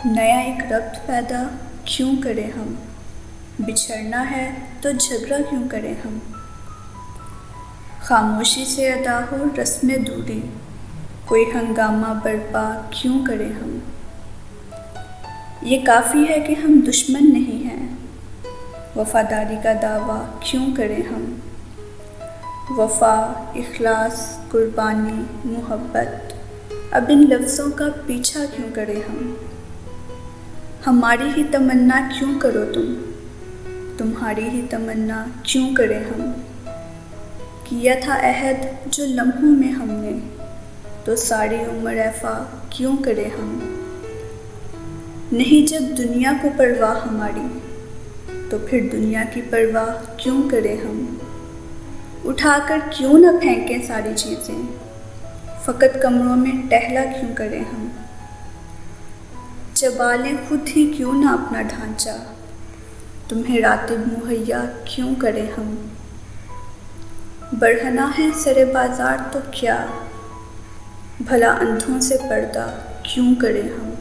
नया एक रब्त पैदा क्यों करें हम, बिछड़ना है तो झगड़ा क्यों करें हम। खामोशी से अदा हो रस्म दूरी, कोई हंगामा बर्पा क्यों करें हम। ये काफ़ी है कि हम दुश्मन नहीं हैं, वफ़ादारी का दावा क्यों करें हम। वफ़ा, इखलास, कुर्बानी, मोहब्बत, अब इन लफ्ज़ों का पीछा क्यों करें हम। हमारी ही तमन्ना क्यों करो तुम, तुम्हारी ही तमन्ना क्यों करें हम। किया था अहद जो लम्हों में हमने, तो सारी उम्र ऐफ़ा क्यों करें हम। नहीं जब दुनिया को परवाह हमारी, तो फिर दुनिया की परवाह क्यों करें हम। उठाकर क्यों न फेंकें सारी चीज़ें, फ़कत कमरों में टहला क्यों करें हम। चबा लें खुद ही क्यों ना अपना ढांचा, तुम्हें रातिब मुहैया क्यों करें हम। बढ़ना है सरे बाज़ार तो क्या, भला अंधों से पर्दा क्यों करें हम।